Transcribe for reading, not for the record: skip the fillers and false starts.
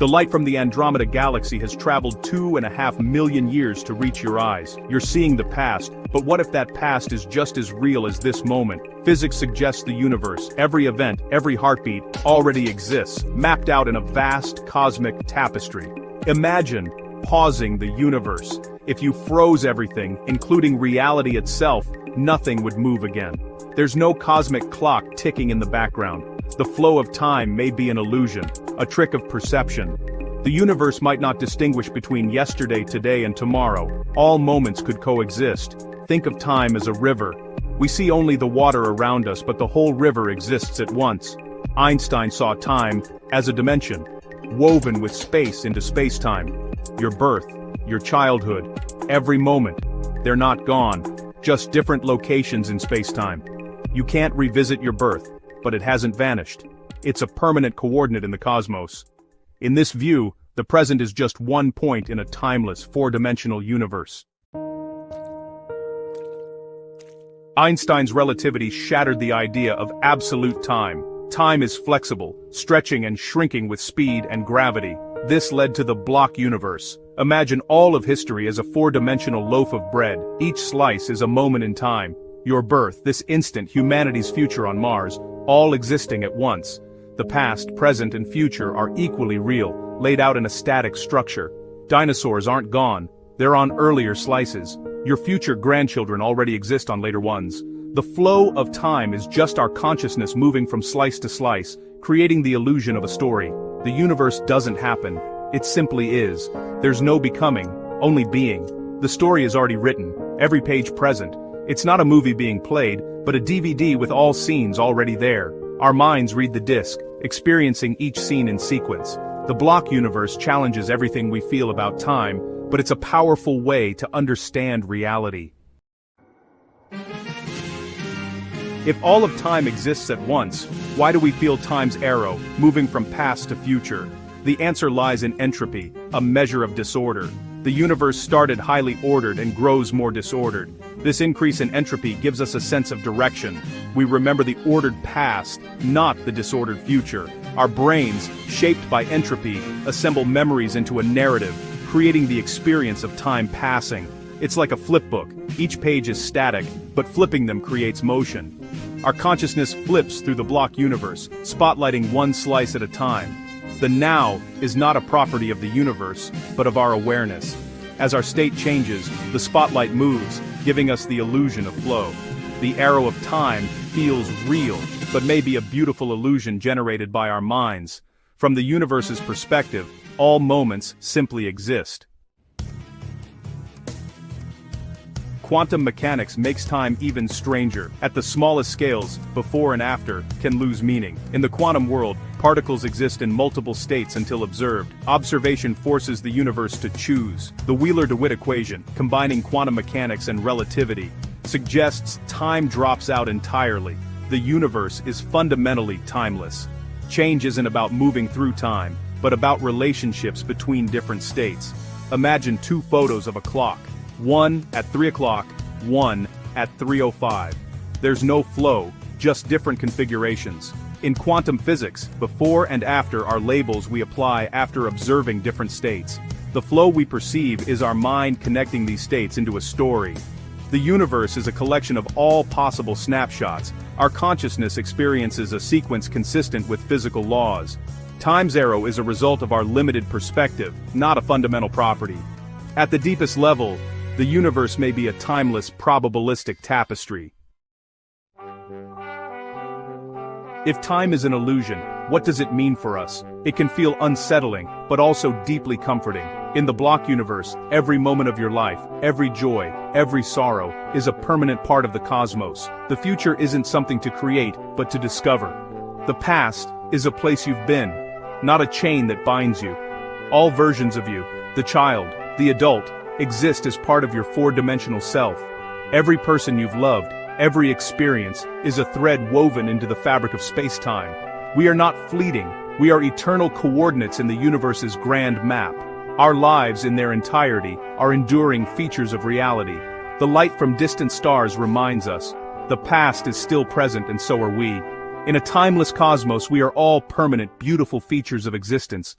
The light from the Andromeda galaxy has traveled 2.5 million years to reach your eyes. You're seeing the past, but what if that past is just as real as this moment? Physics suggests the universe, every event, every heartbeat, already exists, mapped out in a vast cosmic tapestry. Imagine pausing the universe. If you froze everything, including reality itself, nothing would move again. There's no cosmic clock ticking in the background. The flow of time may be an illusion, a trick of perception. The universe might not distinguish between yesterday, today, and tomorrow. All moments could coexist. Think of time as a river. We see only the water around us, but the whole river exists at once. Einstein saw time as a dimension, woven with space into space-time. Your birth, your childhood, every moment. They're not gone, just different locations in space-time. You can't revisit your birth, but it hasn't vanished. It's a permanent coordinate in the cosmos. In this view, the present is just one point in a timeless, four-dimensional universe. Einstein's relativity shattered the idea of absolute time. Time is flexible, stretching and shrinking with speed and gravity. This led to the block universe. Imagine all of history as a four-dimensional loaf of bread. Each slice is a moment in time. Your birth, this instant, humanity's future on Mars, all existing at once. The past, present, and future are equally real, laid out in a static structure. Dinosaurs aren't gone, they're on earlier slices. Your future grandchildren already exist on later ones. The flow of time is just our consciousness moving from slice to slice, creating the illusion of a story. The universe doesn't happen, it simply is. There's no becoming, only being. The story is already written, every page present. It's not a movie being played, but a DVD with all scenes already there. Our minds read the disc, experiencing each scene in sequence. The block universe challenges everything we feel about time, but it's a powerful way to understand reality. If all of time exists at once, why do we feel time's arrow, moving from past to future? The answer lies in entropy, a measure of disorder. The universe started highly ordered and grows more disordered. This increase in entropy gives us a sense of direction. We remember the ordered past, not the disordered future. Our brains, shaped by entropy, assemble memories into a narrative, creating the experience of time passing. It's like a flipbook. Each page is static, but flipping them creates motion. Our consciousness flips through the block universe, spotlighting one slice at a time. The now is not a property of the universe, but of our awareness. As our state changes, the spotlight moves, giving us the illusion of flow. The arrow of time feels real, but may be a beautiful illusion generated by our minds. From the universe's perspective, all moments simply exist. Quantum mechanics makes time even stranger. At the smallest scales, before and after can lose meaning. In the quantum world, particles exist in multiple states until observed. Observation forces the universe to choose. The Wheeler-DeWitt equation, combining quantum mechanics and relativity, suggests time drops out entirely. The universe is fundamentally timeless. Change isn't about moving through time, but about relationships between different states. Imagine two photos of a clock. One at 3 o'clock, one at 3:05. There's no flow, just different configurations. In quantum physics, before and after are labels we apply after observing different states. The flow we perceive is our mind connecting these states into a story. The universe is a collection of all possible snapshots. Our consciousness experiences a sequence consistent with physical laws. Time's arrow is a result of our limited perspective, not a fundamental property. At the deepest level, the universe may be a timeless, probabilistic tapestry. If time is an illusion, what does it mean for us? It can feel unsettling, but also deeply comforting. In the block universe, every moment of your life, every joy, every sorrow, is a permanent part of the cosmos. The future isn't something to create, but to discover. The past is a place you've been, not a chain that binds you. All versions of you, the child, the adult, exist as part of your four-dimensional self. Every person you've loved, every experience, is a thread woven into the fabric of space-time. We are not fleeting, we are eternal coordinates in the universe's grand map. Our lives in their entirety are enduring features of reality. The light from distant stars reminds us, the past is still present and so are we. In a timeless cosmos we are all permanent, beautiful features of existence,